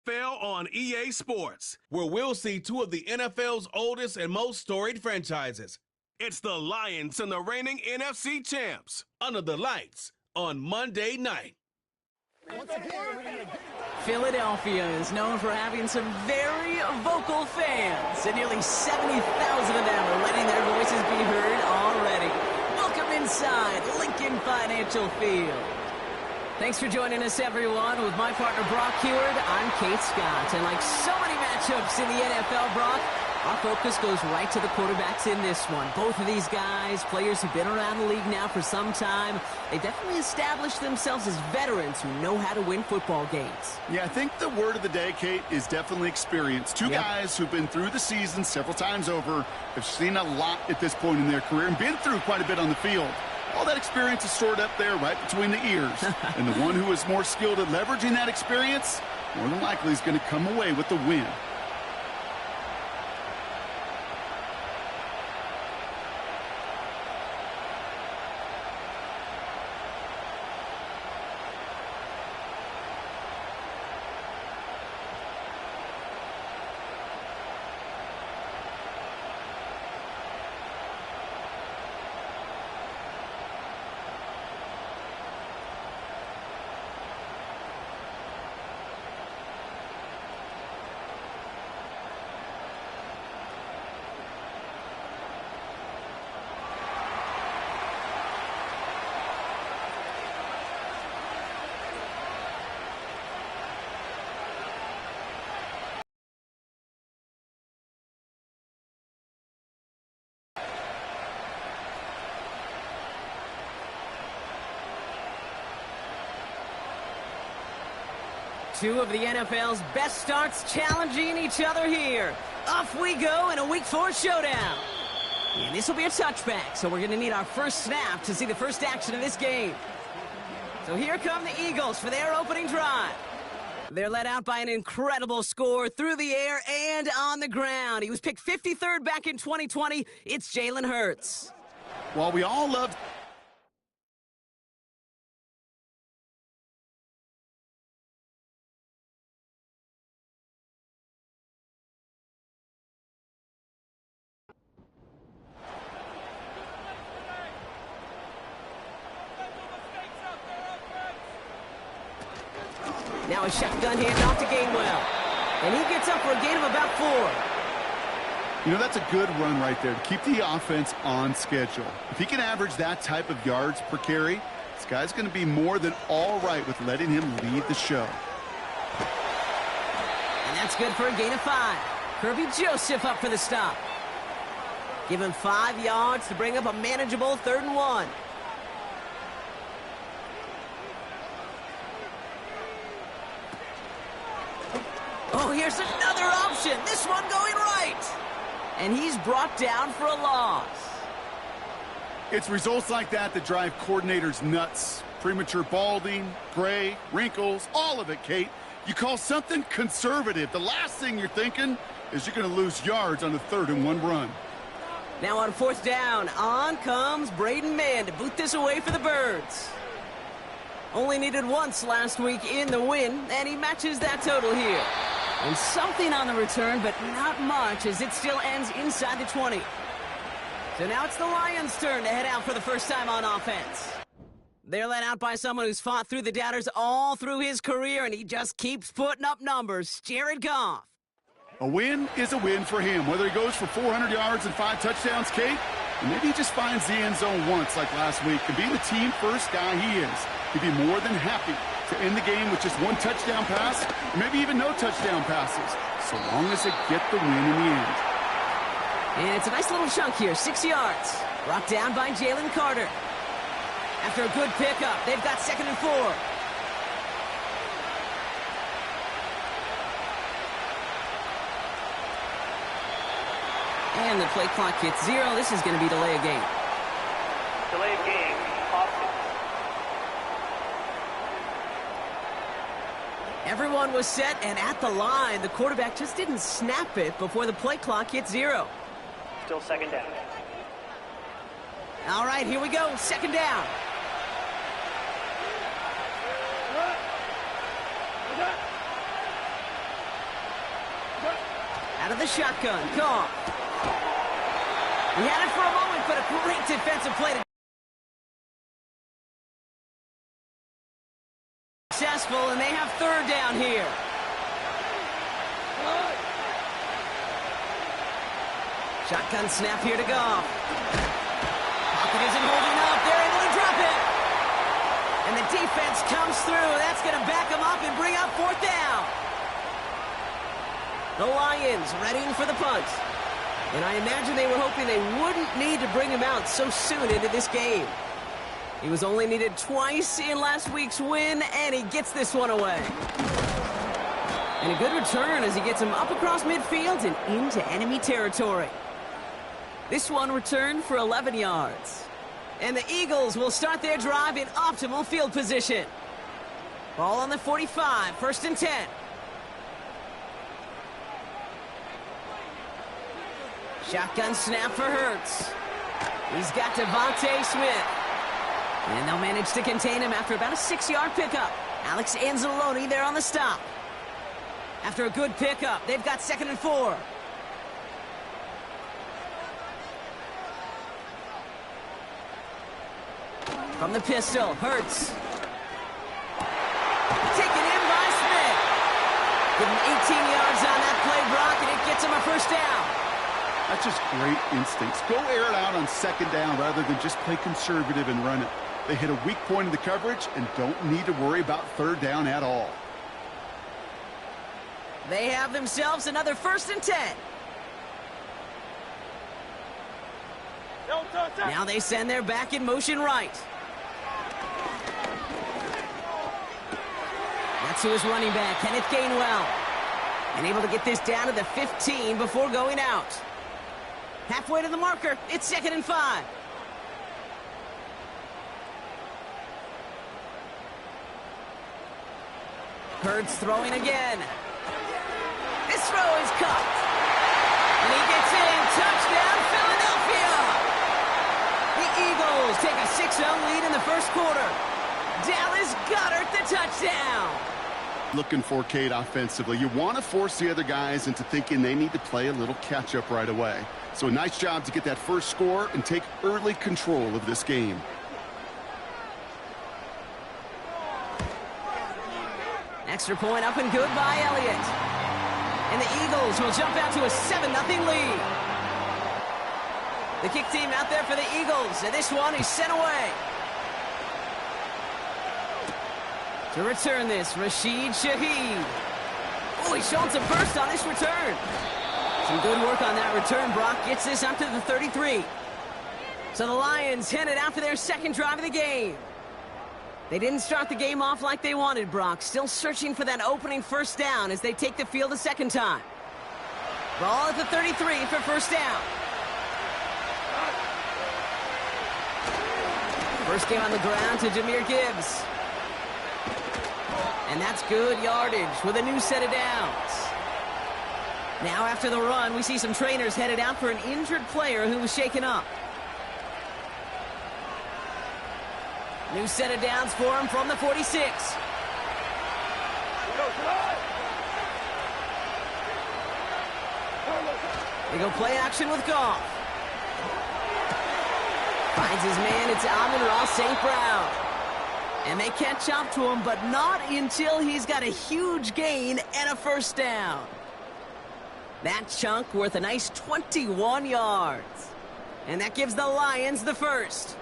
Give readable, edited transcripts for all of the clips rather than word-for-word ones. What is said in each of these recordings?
NFL on EA Sports, where we'll see two of the NFL's oldest and most storied franchises. It's the Lions and the reigning NFC champs under the lights on Monday night. Philadelphia is known for having some very vocal fans, and nearly 70,000 of them are letting their voices be heard already. Welcome inside Lincoln Financial Field. Thanks for joining us, everyone. With my partner, Brock Heward, I'm Kate Scott. And like so many matchups in the NFL, Brock, our focus goes right to the quarterbacks in this one. Both of these guys, players who've been around the league now for some time, they definitely established themselves as veterans who know how to win football games. Yeah, I think the word of the day, Kate, is definitely experience. Two guys who've been through the season several times over, have seen a lot at this point in their career, and been through quite a bit on the field. All that experience is stored up there right between the ears. And the one who is more skilled at leveraging that experience, more than likely is going to come away with the win. Two of the NFL's best starts challenging each other here. Off we go in a Week 4 showdown. And this will be a touchback, so we're going to need our first snap to see the first action of this game. So here come the Eagles for their opening drive. They're led out by an incredible score through the air and on the ground. He was picked 53rd back in 2020. It's Jalen Hurts. While we all love... Now a shotgun handoff to Gainwell. And he gets up for a gain of about 4. You know, that's a good run right there to keep the offense on schedule. If he can average that type of yards per carry, this guy's going to be more than all right with letting him lead the show. And that's good for a gain of 5. Kirby Joseph up for the stop. Give him 5 yards to bring up a manageable 3rd and 1. Oh, here's another option. This one going right. And he's brought down for a loss. It's results like that that drive coordinators nuts. Premature balding, gray, wrinkles, all of it, Kate. You call something conservative. The last thing you're thinking is you're going to lose yards on a 3rd and 1 run. Now on 4th down, on comes Braden Mann to boot this away for the Birds. Only needed once last week in the win, and he matches that total here. And something on the return, but not much, as it still ends inside the 20. So now it's the Lions' turn to head out for the first time on offense. They're led out by someone who's fought through the doubters all through his career, and he just keeps putting up numbers. Jared Goff. A win is a win for him, whether he goes for 400 yards and 5 touchdowns, Kate, or maybe he just finds the end zone once like last week. And being the team-first guy he is, he'd be more than happy to end the game with just 1 touchdown pass, or maybe even no touchdown passes, so long as they get the win in the end. And it's a nice little chunk here, 6 yards. Brought down by Jalen Carter. After a good pickup, they've got 2nd and 4. And the play clock hits 0. This is going to be delay of game. Delay of game. Everyone was set and at the line. The quarterback just didn't snap it before the play clock hit 0. Still 2nd down. All right, here we go. 2nd down. Out of the shotgun, Goff. He had it for a moment, but a great defensive play to successful, and they have third down here. Shotgun snap here to Goff. Pocket isn't holding up. They're able to drop it. And the defense comes through. That's going to back them up and bring up fourth down. The Lions readying for the punt. And I imagine they were hoping they wouldn't need to bring him out so soon into this game. He was only needed twice in last week's win, and he gets this one away. And a good return as he gets him up across midfield and into enemy territory. This one returned for 11 yards. And the Eagles will start their drive in optimal field position. Ball on the 45, 1st and 10. Shotgun snap for Hurts. He's got Devontae Smith. And they'll manage to contain him after about a 6-yard pickup. Alex Anzalone there on the stop. After a good pickup, they've got 2nd and 4. From the pistol, Hurts. Taken in by Smith. Give him 18 yards on that play, Brock, and it gets him a 1st down. That's just great instincts. Go air it out on 2nd down rather than just play conservative and run it. They hit a weak point in the coverage and don't need to worry about 3rd down at all. They have themselves another 1st and 10. Now they send their back in motion right. That's who is running back, Kenneth Gainwell. And able to get this down to the 15 before going out. Halfway to the marker, it's 2nd and 5. Hurts throwing again. This throw is caught. And he gets in. Touchdown, Philadelphia. The Eagles take a 6-0 lead in the 1st quarter. Dallas Goedert the touchdown. Looking for Kate offensively. You want to force the other guys into thinking they need to play a little catch-up right away. So a nice job to get that first score and take early control of this game. Extra point up and good by Elliott. And the Eagles will jump out to a 7-0 lead. The kick team out there for the Eagles, and this one is sent away. To return this, Rashid Shaheed. Oh, he's showing some burst on this return. Some good work on that return. Brock gets this up to the 33. So the Lions headed out for their 2nd drive of the game. They didn't start the game off like they wanted, Brock. Still searching for that opening 1st down as they take the field a 2nd time. Ball at the 33 for 1st down. First game on the ground to Jahmyr Gibbs. And that's good yardage with a new set of downs. Now after the run, we see some trainers headed out for an injured player who was shaken up. New set of downs for him from the 46. They go play action with Goff. Finds his man, it's Amon-Ra St. Brown. And they catch up to him, but not until he's got a huge gain and a 1st down. That chunk worth a nice 21 yards. And that gives the Lions the 1st.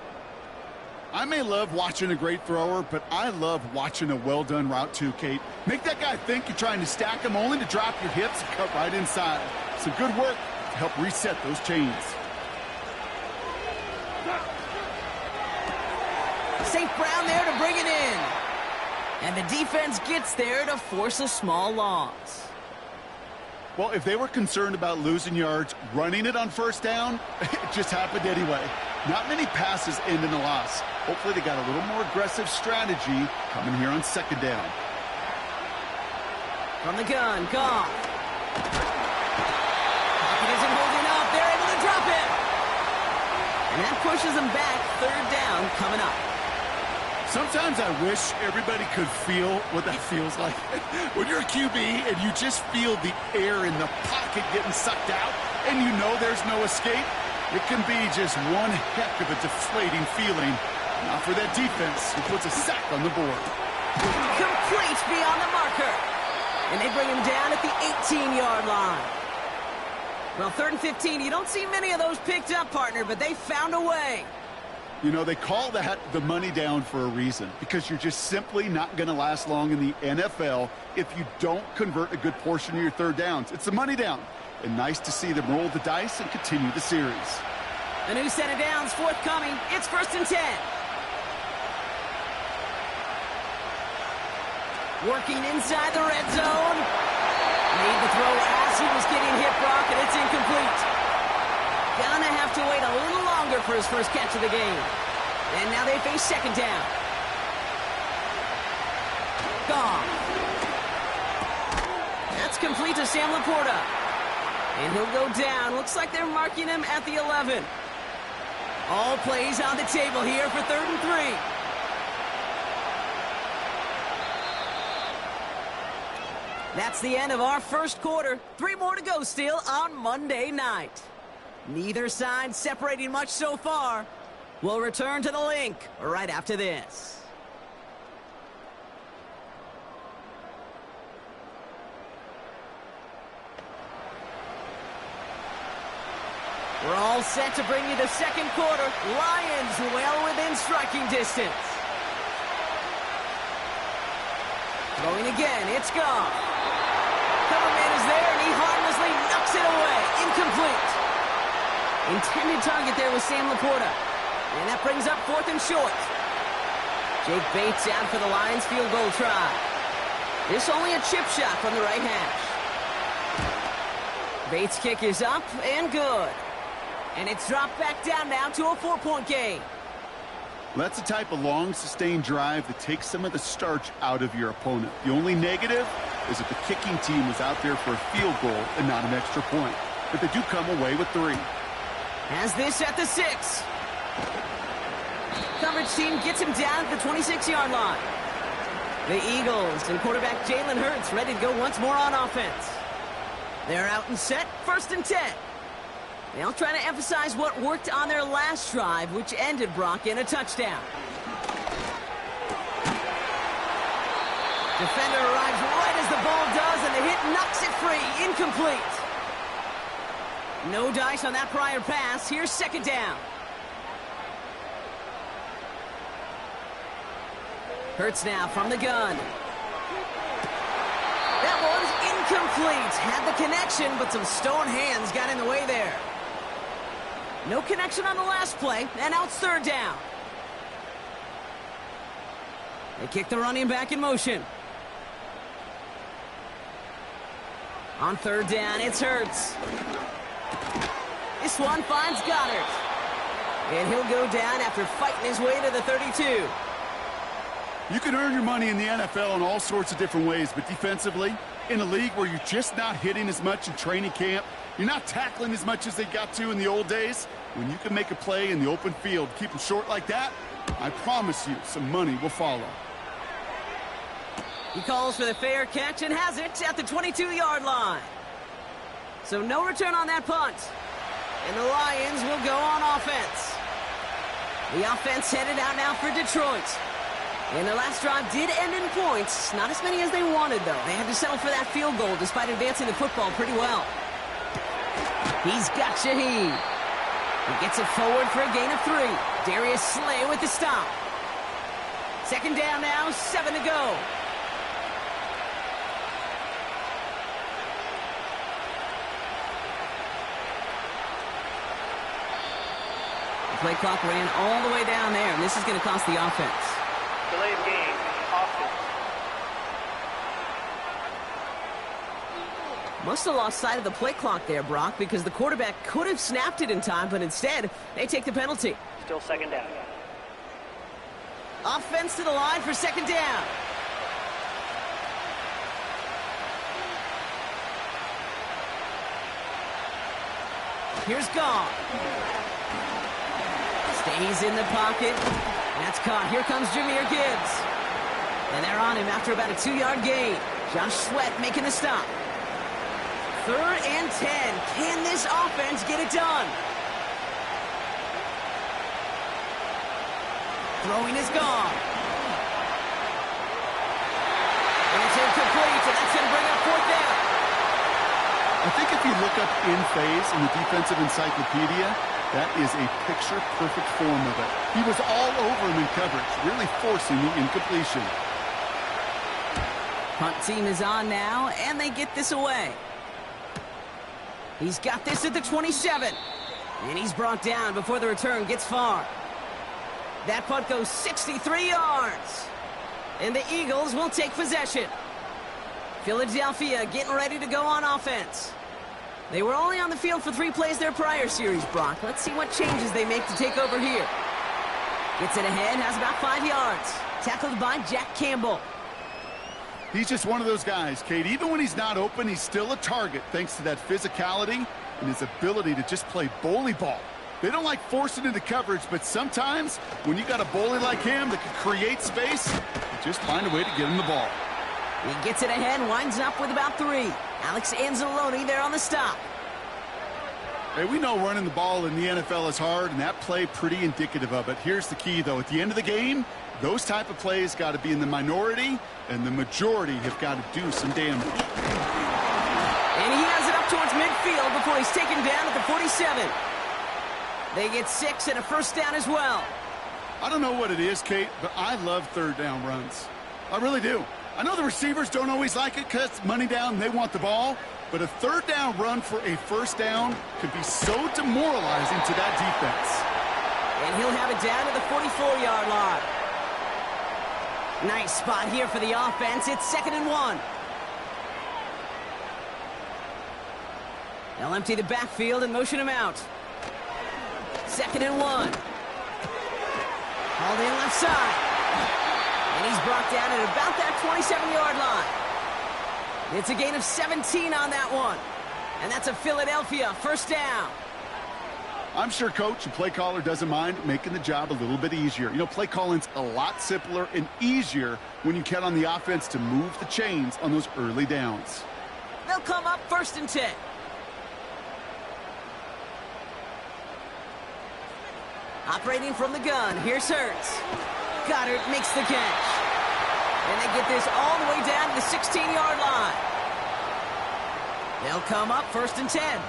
I may love watching a great thrower, but I love watching a well-done route too, Kate. Make that guy think you're trying to stack him only to drop your hips and cut right inside. Some good work to help reset those chains. St. Brown there to bring it in. And the defense gets there to force a small loss. Well, if they were concerned about losing yards, running it on 1st down, it just happened anyway. Not many passes end in a loss. Hopefully they got a little more aggressive strategy coming here on 2nd down. From the gun, Goff. Pocket isn't holding up. They're able to drop it. And that pushes them back. 3rd down coming up. Sometimes I wish everybody could feel what that feels like. When you're a QB and you just feel the air in the pocket getting sucked out and you know there's no escape, it can be just one heck of a deflating feeling. Now for that defense, who puts a sack on the board. Complete beyond the marker. And they bring him down at the 18-yard line. Well, 3rd and 15, you don't see many of those picked up, partner, but they found a way. You know, they call that the money down for a reason, because you're just simply not going to last long in the NFL if you don't convert a good portion of your third downs. It's the money down. And nice to see them roll the dice and continue the series. A new set of downs forthcoming. It's 1st and 10. Working inside the red zone. Made the throw as he was getting hit, Brock, and it's incomplete. Gonna have to wait a little longer for his first catch of the game. And now they face 2nd down. Gone. That's complete to Sam Laporta. And he'll go down. Looks like they're marking him at the 11. All plays on the table here for 3rd and 3. That's the end of our first quarter. 3 more to go still on Monday night. Neither side separating much so far. We'll return to the link right after this. We're all set to bring you the 2nd quarter. Lions well within striking distance. Throwing again, it's gone. Cover man is there, and he harmlessly knocks it away. Incomplete. Intended target there was Sam Laporta. And that brings up 4th and short. Jake Bates out for the Lions field goal try. This only a chip shot from the right hash. Bates' kick is up and good. And it's dropped back down now to a 4-point game. That's the type of long, sustained drive that takes some of the starch out of your opponent. The only negative is that the kicking team was out there for a field goal and not an extra point. But they do come away with 3. Has this at the 6. Coverage team gets him down at the 26-yard line. The Eagles and quarterback Jalen Hurts ready to go once more on offense. They're out and set, 1st and 10. They'll try to emphasize what worked on their last drive, which ended, Brock, in a touchdown. Defender arrives right as the ball does, and the hit knocks it free. Incomplete. No dice on that prior pass. Here's 2nd down. Hurts now from the gun. That one's incomplete. Had the connection, but some stone hands got in the way there. No connection on the last play, and now it's 3rd down. They kick the running back in motion. On 3rd down, it's Hurts. This one finds Goddard. And he'll go down after fighting his way to the 32. You can earn your money in the NFL in all sorts of different ways, but defensively, in a league where you're just not hitting as much in training camp, you're not tackling as much as they got to in the old days, when you can make a play in the open field, keep them short like that, I promise you some money will follow. He calls for the fair catch and has it at the 22-yard line. So no return on that punt. And the Lions will go on offense. The offense headed out now for Detroit. And their last drive did end in points. Not as many as they wanted, though. They had to settle for that field goal despite advancing the football pretty well. He's got Shaheed. He gets it forward for a gain of 3. Darius Slay with the stop. 2nd down now, 7 to go. The play clock ran all the way down there, and this is going to cost the offense. Delay of game, offense. Must have lost sight of the play clock there, Brock, because the quarterback could have snapped it in time, but instead, they take the penalty. Still 2nd down. Offense to the line for 2nd down. Here's Gone. Stays in the pocket. That's caught. Here comes Jahmyr Gibbs. And they're on him after about a 2-yard gain. Josh Sweat making the stop. 3rd and 10. Can this offense get it done? Throwing is gone. And it's incomplete, and that's going to bring up 4th down. I think if you look up in phase in the defensive encyclopedia, that is a picture-perfect form of it. He was all over him in coverage, really forcing the incompletion. Punt team is on now, and they get this away. He's got this at the 27. And he's brought down before the return gets far. That punt goes 63 yards. And the Eagles will take possession. Philadelphia getting ready to go on offense. They were only on the field for 3 plays their prior series, Brock. Let's see what changes they make to take over here. Gets it ahead, has about 5 yards. Tackled by Jack Campbell. He's just one of those guys, Kate. Even when he's not open, he's still a target thanks to that physicality and his ability to just play bully ball. They don't like forcing into coverage, but sometimes when you got a bully like him that can create space, you just find a way to get him the ball. He gets it ahead, winds up with about 3. Alex Anzalone there on the stop. Hey, we know running the ball in the NFL is hard, and that play pretty indicative of it. Here's the key, though. At the end of the game, those type of plays got to be in the minority, and the majority have got to do some damage. And he has it up towards midfield before he's taken down at the 47. They get 6 and a 1st down as well. I don't know what it is, Kate, but I love 3rd down runs. I really do. I know the receivers don't always like it because it's money down and they want the ball, but a 3rd down run for a 1st down can be so demoralizing to that defense. And he'll have it down to the 44-yard line. Nice spot here for the offense. It's 2nd and 1. They'll empty the backfield and motion him out. 2nd and 1. Hauled in left side. And he's brought down at about that 27-yard line. It's a gain of 17 on that one. And that's a Philadelphia 1st down. I'm sure coach and play caller doesn't mind making the job a little bit easier. You know, play calling's a lot simpler and easier when you count on the offense to move the chains on those early downs. They'll come up 1st and 10. Operating from the gun, here's Hurts. Goddard makes the catch. And they get this all the way down to the 16-yard line. They'll come up 1st and 10.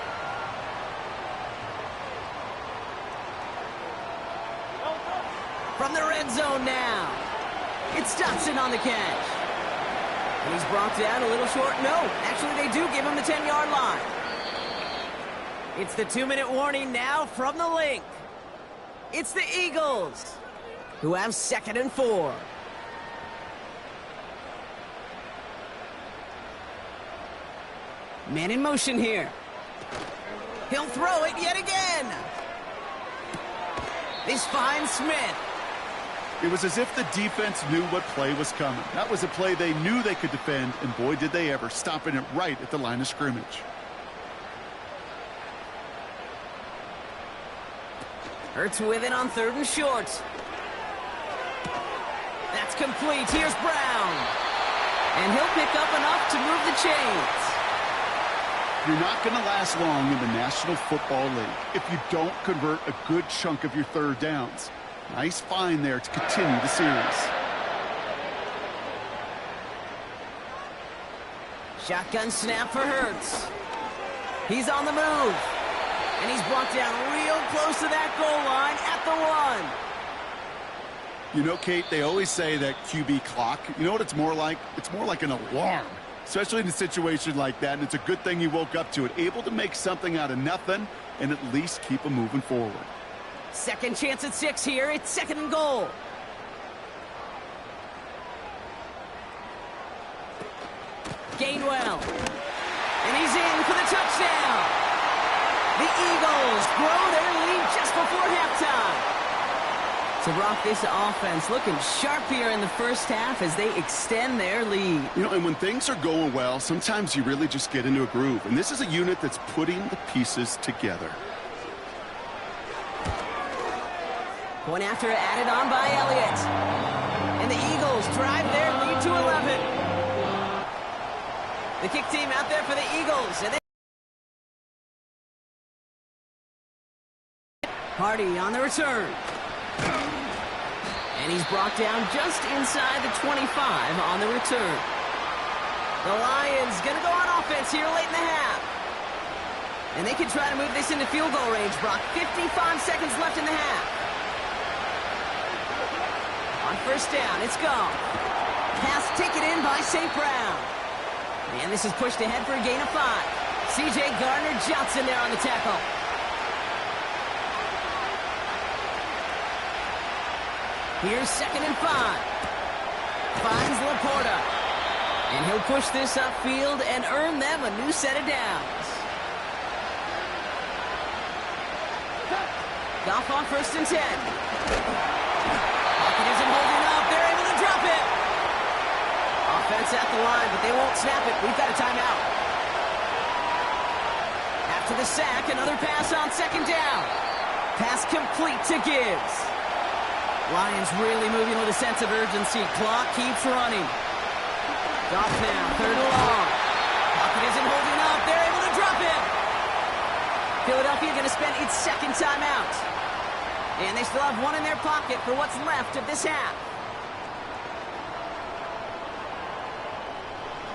From the red zone now. It's Dotson on the catch. And he's brought down a little short. No, actually they do give him the 10-yard line. It's the 2-minute warning now from the link. It's the Eagles, who have 2nd and 4. Man in motion here. He'll throw it yet again. This finds Smith. It was as if the defense knew what play was coming. That was a play they knew they could defend, and boy, did they ever, stopping it right at the line of scrimmage. Hurts with it on 3rd and short. That's complete. Here's Brown. And he'll pick up enough to move the chains. You're not going to last long in the National Football League if you don't convert a good chunk of your 3rd downs. Nice find there to continue the series. Shotgun snap for Hurts. He's on the move. And he's brought down real close to that goal line at the 1. You know, Kate, they always say that QB clock, you know what it's more like? It's more like an alarm, especially in a situation like that. And it's a good thing you woke up to it, able to make something out of nothing and at least keep them moving forward. 2nd chance at 6 here. It's 2nd and goal. Gainwell. And he's in for the touchdown. The Eagles grow their lead just before halftime. So, Brock, this offense looking sharp here in the 1st half as they extend their lead. You know, and when things are going well, sometimes you really just get into a groove. And this is a unit that's putting the pieces together. Point after added on by Elliott. And the Eagles drive their lead to 11. The kick team out there for the Eagles. And Hardy on the return. And he's brought down just inside the 25 on the return. The Lions going to go on offense here late in the half. And they can try to move this into field goal range, Brock. 55 seconds left in the half. On first down, it's gone. Pass taken in by St. Brown. And this is pushed ahead for a gain of 5. C.J. Gardner-Johnson there on the tackle. Here's 2nd and 5. Finds Laporta. And he'll push this upfield and earn them a new set of downs. Goff on 1st and 10. Pocket isn't holding up. They're able to drop it. Offense at the line, but they won't snap it. We've got a timeout. After the sack, another pass on 2nd down. Pass complete to Gibbs. Lions really moving with a sense of urgency. Clock keeps running. Goff now, 3rd and long. Pocket isn't holding up. They're able to drop it. Philadelphia going to spend its 2nd timeout. And they still have 1 in their pocket for what's left of this half.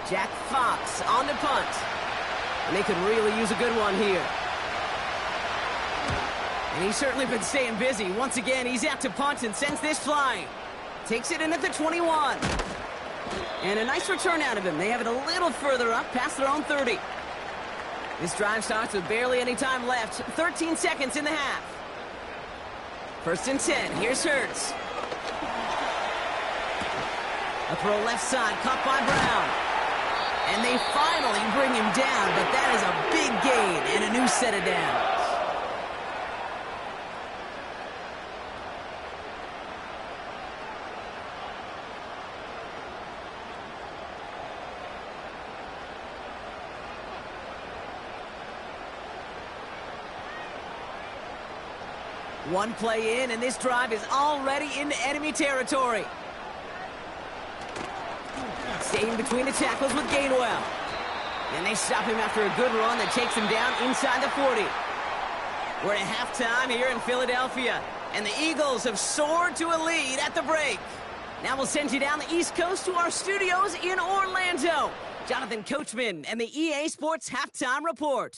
Jack Fox on the punt. And they could really use a good one here. And he's certainly been staying busy. Once again, he's out to punt and sends this flying. Takes it in at the 21. And a nice return out of him. They have it a little further up, past their own 30. This drive starts with barely any time left. 13 seconds in the half. 1st and 10. Here's Hurts. A throw left side, caught by Brown. And they finally bring him down, but that is a big gain and a new set of downs. One play in, and this drive is already into enemy territory. Staying between the tackles with Gainwell. And they stop him after a good run that takes him down inside the 40. We're at halftime here in Philadelphia, and the Eagles have soared to a lead at the break. Now we'll send you down the East Coast to our studios in Orlando. Jonathan Coachman and the EA Sports Halftime Report.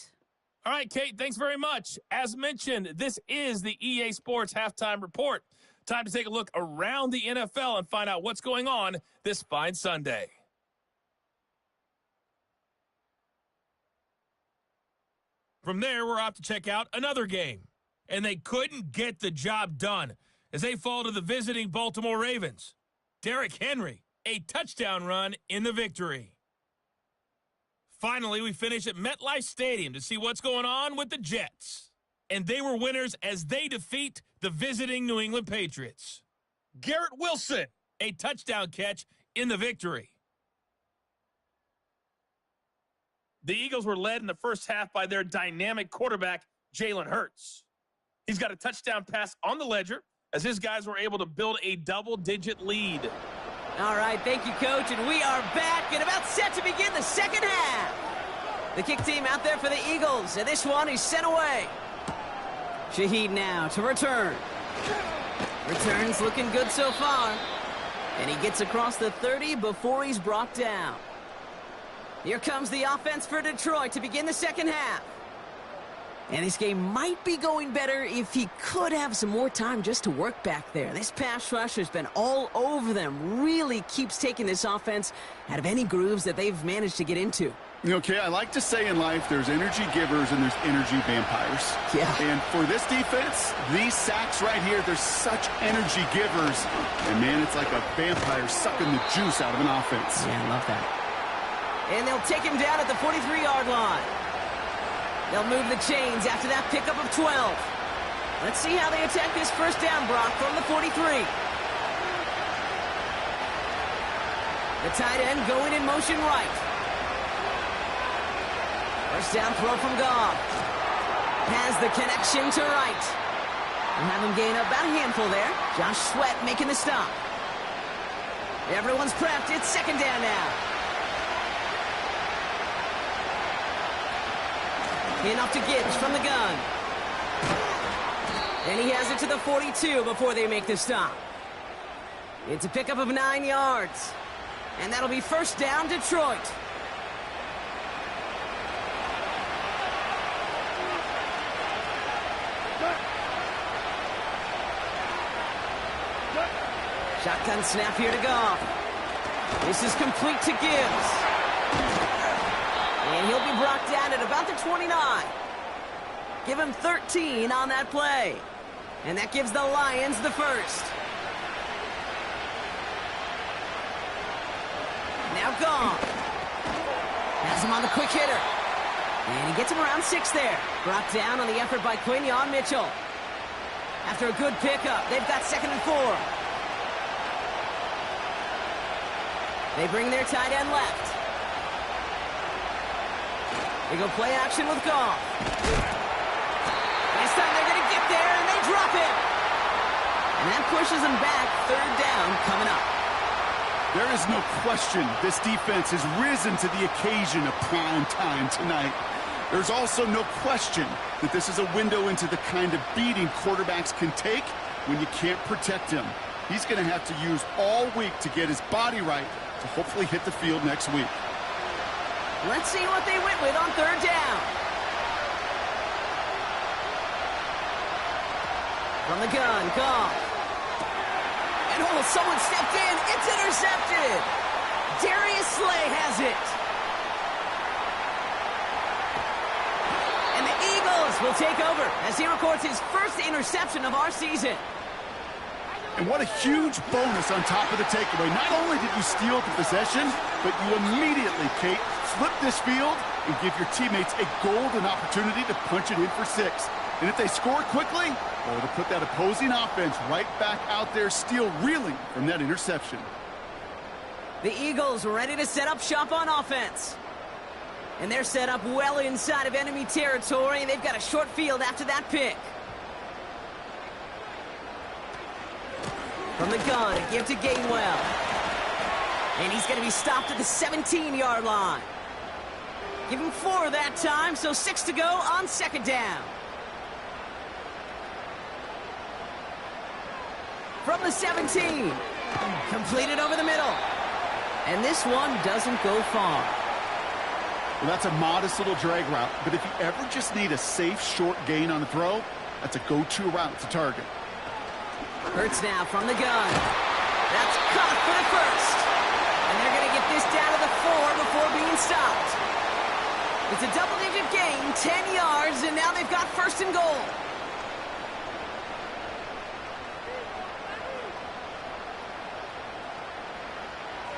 All right, Kate, thanks very much. As mentioned, this is the EA Sports Halftime Report. Time to take a look around the NFL and find out what's going on this fine Sunday. From there, we're off to check out another game. And they couldn't get the job done as they fall to the visiting Baltimore Ravens. Derrick Henry, a touchdown run in the victory. Finally, we finish at MetLife Stadium to see what's going on with the Jets. And they were winners as they defeat the visiting New England Patriots. Garrett Wilson, a touchdown catch in the victory. The Eagles were led in the first half by their dynamic quarterback, Jalen Hurts. He's got a touchdown pass on the ledger as his guys were able to build a double-digit lead. All right, thank you, Coach, and we are back and about set to begin the second half. The kick team out there for the Eagles, and this one is sent away. Shaheed now to return. Returns looking good so far. And he gets across the 30 before he's brought down. Here comes the offense for Detroit to begin the second half. And this game might be going better if he could have some more time just to work back there. This pass rush has been all over them. Really keeps taking this offense out of any grooves that they've managed to get into. Okay, I like to say in life there's energy givers and there's energy vampires. Yeah. And for this defense, these sacks right here, they're such energy givers. And, man, it's like a vampire sucking the juice out of an offense. Yeah, I love that. And they'll take him down at the 43-yard line. They'll move the chains after that pickup of 12. Let's see how they attack this first down, Brock, from the 43. The tight end going in motion right. First down throw from Goff. Has the connection to right. And have him gain about a handful there. Josh Sweat making the stop. Everyone's prepped. It's second down now. In off to Gibbs from the gun. And he has it to the 42 before they make the stop. It's a pickup of 9 yards. And that'll be first down, Detroit. Shotgun snap here to Goff. This is complete to Gibbs. And he'll be brought down at about the 29. Give him 13 on that play. And that gives the Lions the first. Now Goff. Has him on the quick hitter. And he gets him around 6 there. Brought down on the effort by Quinion Mitchell. After a good pickup, they've got 2nd and 4. They bring their tight end left. They go play action with Goff. This time they're going to get there, and they drop it. And that pushes them back. 3rd down coming up. There is no question this defense has risen to the occasion of prime time tonight. There's also no question that this is a window into the kind of beating quarterbacks can take when you can't protect him. He's going to have to use all week to get his body right to hopefully hit the field next week. Let's see what they went with on 3rd down. From the gun, Goff. And someone stepped in. It's intercepted. Darius Slay has it. And the Eagles will take over as he records his first interception of our season. And what a huge bonus on top of the takeaway. Not only did you steal the possession, but you immediately, Kate, flip this field and give your teammates a golden opportunity to punch it in for 6. And if they score quickly, well, to put that opposing offense right back out there, still reeling from that interception. The Eagles ready to set up shop on offense. And they're set up well inside of enemy territory, and they've got a short field after that pick. From the gun, a give to Gainwell. And he's going to be stopped at the 17-yard line. Give him 4 that time, so 6 to go on 2nd down. From the 17. Completed over the middle. And this one doesn't go far. Well, that's a modest little drag route, but if you ever just need a safe, short gain on a throw, that's a go-to route to target. Hurts now from the gun. That's caught for the first. And they're going to get this down to the 4 before being stopped. It's a double-digit gain, 10 yards, and now they've got 1st and goal.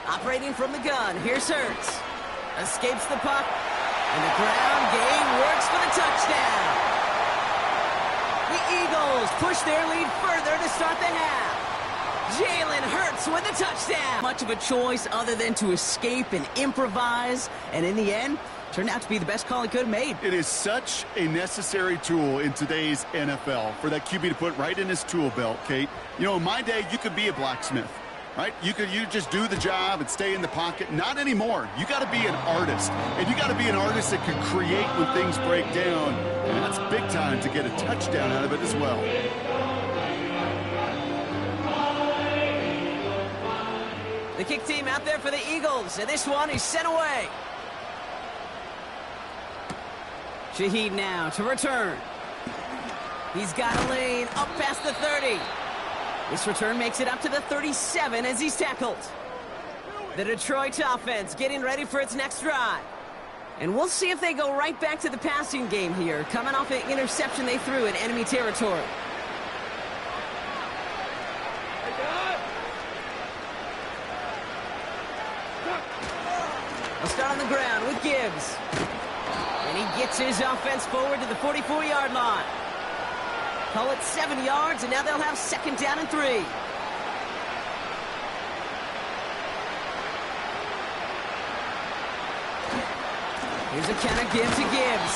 Operating from the gun, here's Hurts. Escapes the puck, and the ground game works for the touchdown. The Eagles push their lead further to start the half. Jalen Hurts with a touchdown. Much of a choice other than to escape and improvise, and in the end, turned out to be the best call he could have made. It is such a necessary tool in today's NFL for that QB to put right in his tool belt, Kate. You know, in my day, you could be a blacksmith. Right? You just do the job and stay in the pocket. Not anymore. You got to be an artist. And you got to be an artist that can create when things break down. And that's big time to get a touchdown out of it as well. The kick team out there for the Eagles. And this one is sent away. Shaheed now to return. He's got a lane up past the 30. This return makes it up to the 37 as he's tackled. The Detroit offense getting ready for its next drive. And we'll see if they go right back to the passing game here, coming off an interception they threw in enemy territory. They'll start on the ground with Gibbs. And he gets his offense forward to the 44-yard line. Call it 7 yards, and now they'll have 2nd down and 3. Here's a count of give to Gibbs.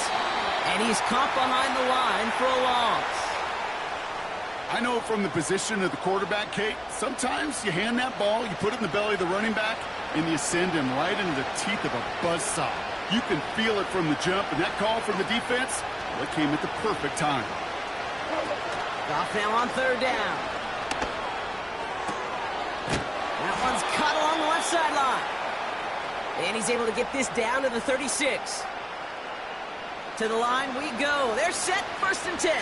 And he's caught behind the line for a loss. I know from the position of the quarterback, Kate, sometimes you hand that ball, you put it in the belly of the running back, and you send him right into the teeth of a buzzsaw. You can feel it from the jump, and that call from the defense, well, it came at the perfect time. Off now on third down. That one's cut along the left sideline. And he's able to get this down to the 36. To the line we go. They're set, 1st and 10.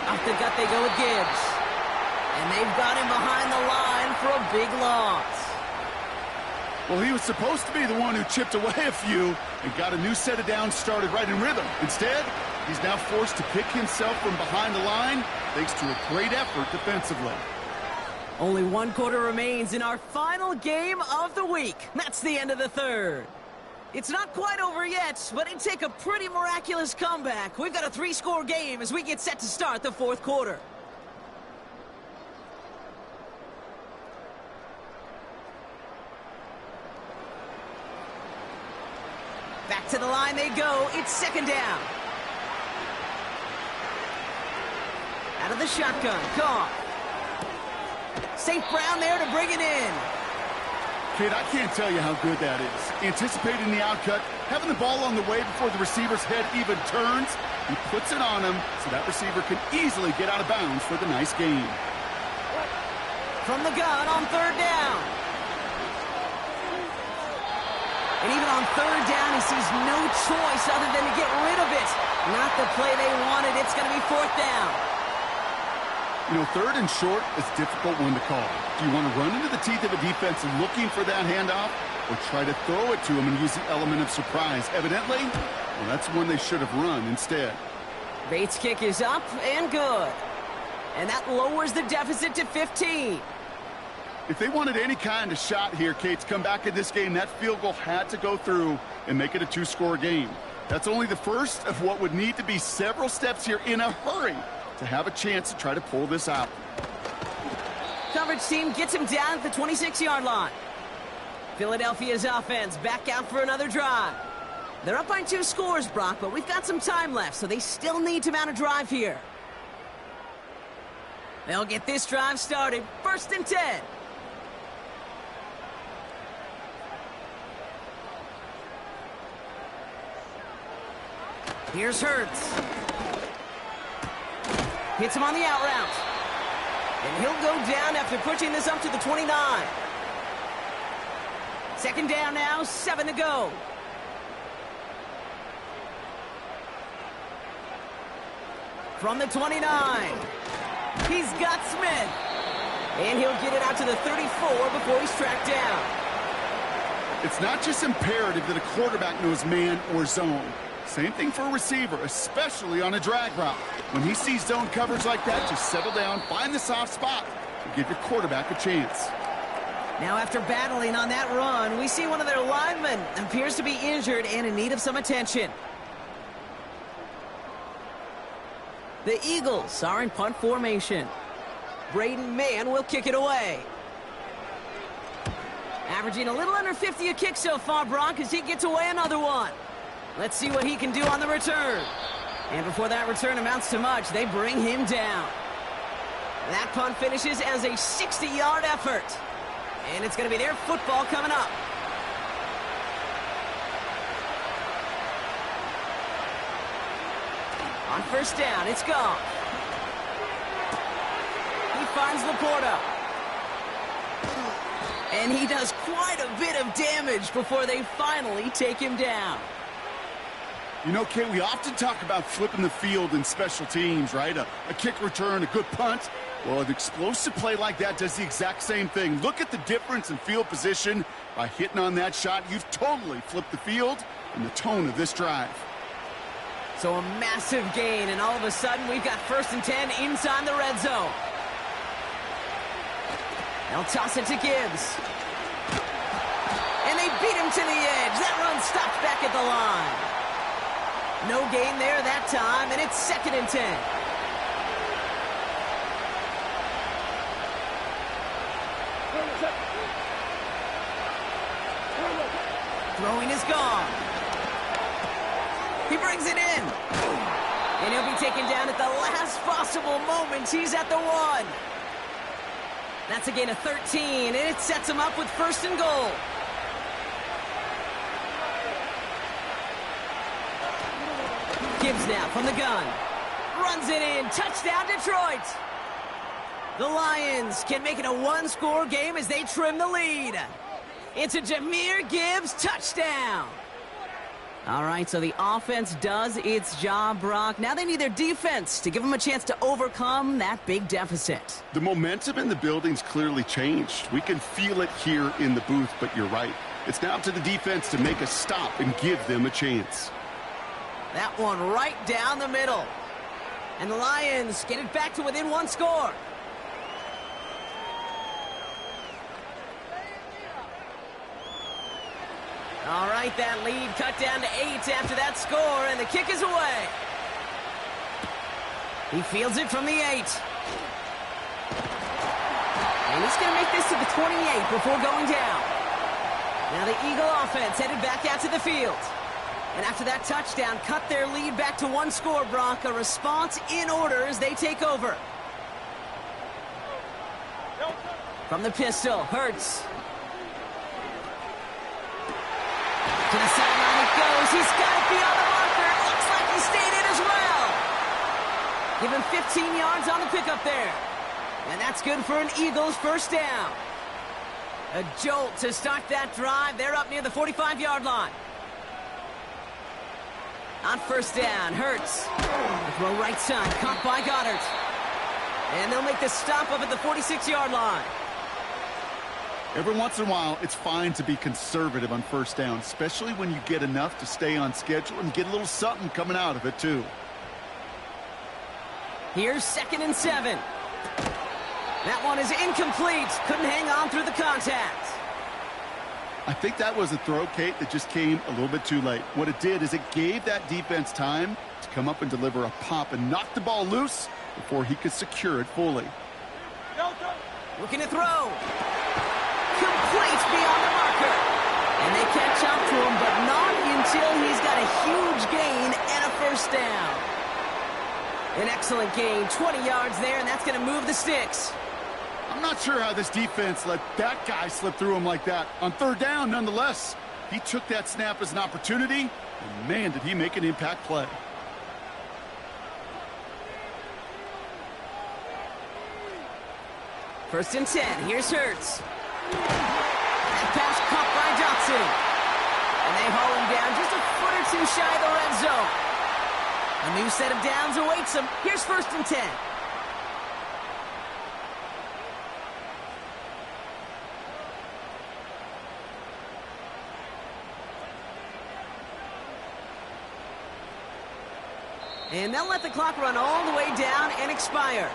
Off the gut they go with Gibbs. And they've got him behind the line for a big loss. Well, he was supposed to be the one who chipped away a few and got a new set of downs started right in rhythm. Instead, he's now forced to pick himself from behind the line thanks to a great effort defensively. Only 1 quarter remains in our final game of the week. That's the end of the third. It's not quite over yet, but it'd take a pretty miraculous comeback. We've got a 3-score game as we get set to start the 4th quarter. Back to the line they go. It's 2nd down. Out of the shotgun. Goff. St. Brown there to bring it in. Kid, I can't tell you how good that is. Anticipating the outcut, having the ball on the way before the receiver's head even turns, he puts it on him so that receiver can easily get out of bounds for the nice gain. From the gun on 3rd down. And even on 3rd down, he sees no choice other than to get rid of it. Not the play they wanted. It's going to be 4th down. You know, 3rd and short is a difficult one to call. Do you want to run into the teeth of a defense looking for that handoff, or try to throw it to him and use the element of surprise? Evidently, well, that's one they should have run instead. Bates' kick is up and good. And that lowers the deficit to 15. If they wanted any kind of shot here, Kate, to come back in this game, that field goal had to go through and make it a 2-score game. That's only the first of what would need to be several steps here in a hurry to have a chance to try to pull this out. Coverage team gets him down at the 26-yard line. Philadelphia's offense back out for another drive. They're up by 2 scores, Brock, but we've got some time left, so they still need to mount a drive here. They'll get this drive started. 1st and 10. Here's Hurts. Hits him on the out route. And he'll go down after pushing this up to the 29. 2nd down now, 7 to go. From the 29. He's got Smith. And he'll get it out to the 34 before he's tracked down. It's not just imperative that a quarterback knows man or zone. Same thing for a receiver, especially on a drag route. When he sees zone coverage like that, just settle down, find the soft spot, and give your quarterback a chance. Now after battling on that run, we see one of their linemen appears to be injured and in need of some attention. The Eagles are in punt formation. Braden Mann will kick it away. Averaging a little under 50 a kick so far, Brock, as he gets away another one. Let's see what he can do on the return. And before that return amounts to much, they bring him down. That punt finishes as a 60-yard effort. And it's going to be their football coming up. On 1st down, it's gone. He finds Laporta. And he does quite a bit of damage before they finally take him down. You know, Kate, we often talk about flipping the field in special teams, right? A kick return, a good punt. Well, an explosive play like that does the exact same thing. Look at the difference in field position. By hitting on that shot, you've totally flipped the field and the tone of this drive. So a massive gain, and all of a sudden we've got 1st and 10 inside the red zone. They'll toss it to Gibbs. And they beat him to the edge. That run stopped back at the line. No gain there that time, and it's 2nd and 10. Throwing is gone. He brings it in. And he'll be taken down at the last possible moment. He's at the 1. That's a gain of 13, and it sets him up with 1st and goal. Gibbs now from the gun. Runs it in. Touchdown, Detroit. The Lions can make it a 1-score game as they trim the lead. It's a Jahmyr Gibbs touchdown. All right, so the offense does its job, Brock. Now they need their defense to give them a chance to overcome that big deficit. The momentum in the building's clearly changed. We can feel it here in the booth, but you're right. It's now up to the defense to make a stop and give them a chance. That one right down the middle. And the Lions get it back to within 1 score. All right, that lead cut down to 8 after that score, and the kick is away. He fields it from the 8. And he's going to make this to the 28 before going down. Now the Eagle offense headed back out to the field. And after that touchdown, cut their lead back to 1 score, Brock. A response in order as they take over. From the pistol, Hurts. To the sideline it goes. He's got it beyond the marker. It looks like he stayed in as well. Give him 15 yards on the pickup there. And that's good for an Eagles 1st down. A jolt to start that drive. They're up near the 45-yard line. On 1st down, Hurts. The throw right side, caught by Goddard. And they'll make the stop up at the 46-yard line. Every once in a while, it's fine to be conservative on 1st down, especially when you get enough to stay on schedule and get a little something coming out of it, too. Here's 2nd and 7. That one is incomplete. Couldn't hang on through the contact. I think that was a throw, Kate, that just came a little bit too late. What it did is it gave that defense time to come up and deliver a pop and knock the ball loose before he could secure it fully. Looking to throw. Complete beyond the marker. And they catch up to him, but not until he's got a huge gain and a 1st down. An excellent gain, 20 yards there, and that's going to move the sticks. I'm not sure how this defense let that guy slip through him like that. On 3rd down, nonetheless, he took that snap as an opportunity, and man, did he make an impact play. First and 10, here's Hurts. That pass caught by Johnson. And they haul him down just a foot or 2 shy of the red zone. A new set of downs awaits him. Here's 1st and 10. And they'll let the clock run all the way down and expire.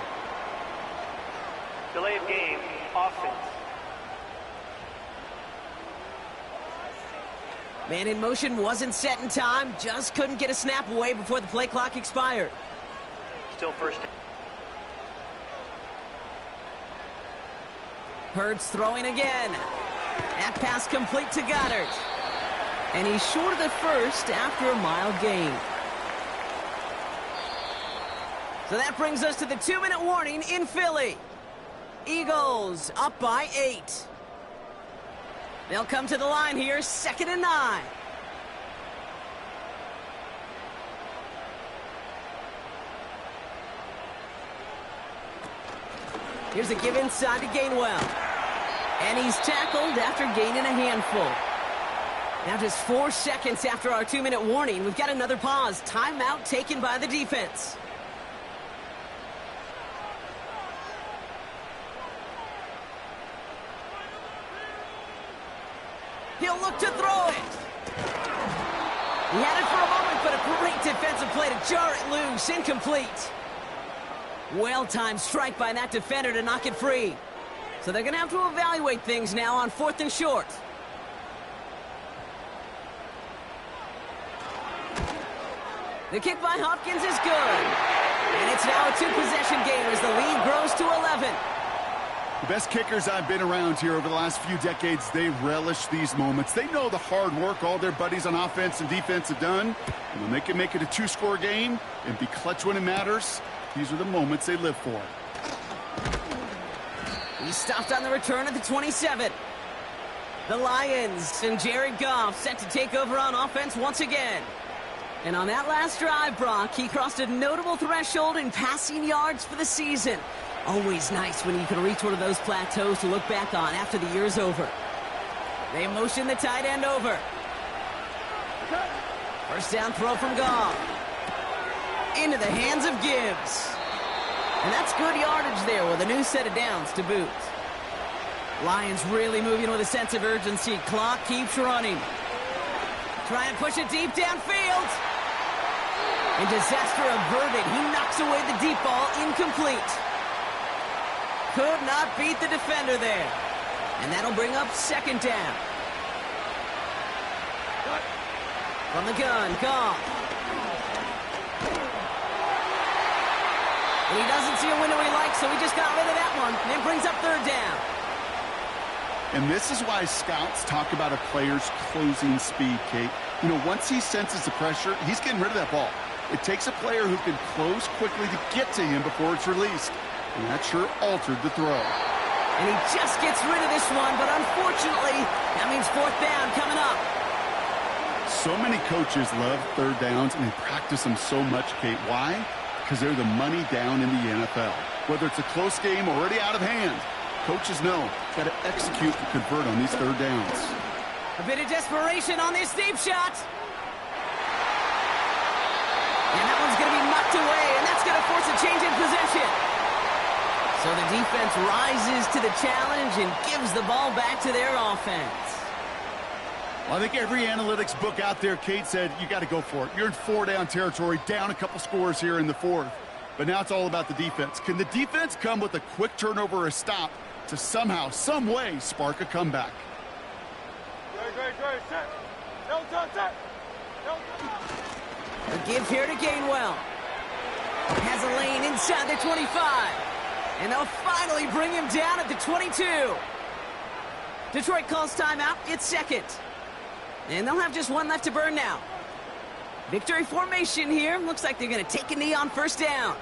Delay of game, offense. Man in motion wasn't set in time. Just couldn't get a snap away before the play clock expired. Still 1st. Hurts throwing again. That pass complete to Goddard. And he's short of the 1st after a mild gain. So that brings us to the 2-minute warning in Philly. Eagles up by 8. They'll come to the line here, 2nd and 9. Here's a give inside to Gainwell. And he's tackled after gaining a handful. Now just 4 seconds after our 2-minute warning, we've got another pause. Timeout taken by the defense. He'll look to throw it. He had it for a moment, but a great defensive play to jar it loose. Incomplete. Well-timed strike by that defender to knock it free. So they're going to have to evaluate things now on 4th and short. The kick by Hopkins is good. And it's now a 2-possession game as the lead grows to 11. The best kickers I've been around here over the last few decades, they relish these moments. They know the hard work all their buddies on offense and defense have done. And when they can make it a 2-score game and be clutch when it matters, these are the moments they live for. He stopped on the return at the 27. The Lions and Jared Goff set to take over on offense once again. And on that last drive, Brock, he crossed a notable threshold in passing yards for the season. Always nice when you can reach one of those plateaus to look back on after the year's over. They motion the tight end over. First down throw from Goff. Into the hands of Gibbs. And that's good yardage there with a new set of downs to boot. Lions really moving with a sense of urgency. Clock keeps running. Try and push it deep downfield. And disaster averted. He knocks away the deep ball, incomplete. Could not beat the defender there. And that'll bring up second down. From the gun, Goff. And he doesn't see a window he likes, so he just got rid of that one. And it brings up third down. And this is why scouts talk about a player's closing speed, Kate. You know, once he senses the pressure, he's getting rid of that ball. It takes a player who can close quickly to get to him before it's released. And that sure altered the throw. And he just gets rid of this one, but unfortunately, that means fourth down coming up. So many coaches love third downs, and they practice them so much, Kate. Why? Because they're the money down in the NFL. Whether it's a close game already out of hand, coaches know got to execute and convert on these third downs. A bit of desperation on this deep shot. And that one's going to be knocked away, and that's going to force a change in possession. So the defense rises to the challenge and gives the ball back to their offense. Well, I think every analytics book out there, Kate, said you got to go for it. You're in 4-down territory, down a couple scores here in the fourth. But now it's all about the defense. Can the defense come with a quick turnover or a stop to somehow, some way, spark a comeback? A give here to Gainwell. Has a lane inside the 25. And they'll finally bring him down at the 22. Detroit calls timeout. It's second. And they'll have just one left to burn now. Victory formation here. Looks like they're going to take a knee on first down.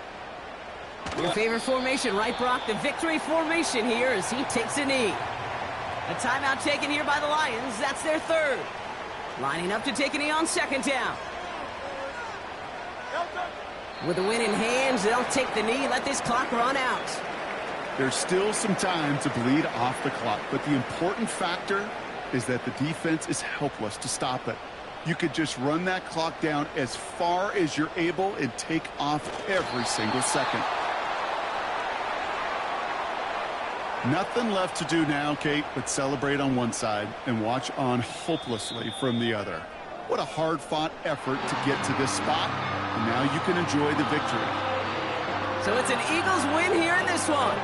Your favorite formation, right, Brock? The victory formation here as he takes a knee. A timeout taken here by the Lions. That's their third. Lining up to take a knee on second down. With the win in hand, they'll take the knee, let this clock run out. There's still some time to bleed off the clock, but the important factor is that the defense is helpless to stop it. You could just run that clock down as far as you're able and take off every single second. Nothing left to do now, Kate, but celebrate on one side and watch on hopelessly from the other. What a hard-fought effort to get to this spot, and now you can enjoy the victory. So it's an Eagles win here in this one.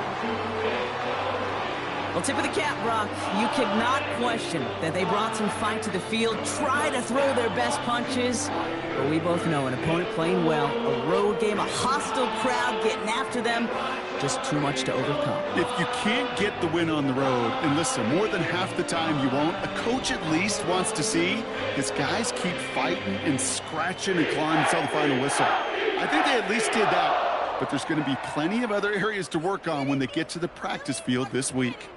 Well, tip of the cap, Brock. You cannot question that they brought some fight to the field, try to throw their best punches. But we both know an opponent playing well, a road game, a hostile crowd getting after them, just too much to overcome. If you can't get the win on the road, and listen, more than half the time you won't, a coach at least wants to see his guys keep fighting and scratching and clawing until the final whistle. I think they at least did that, but there's going to be plenty of other areas to work on when they get to the practice field this week.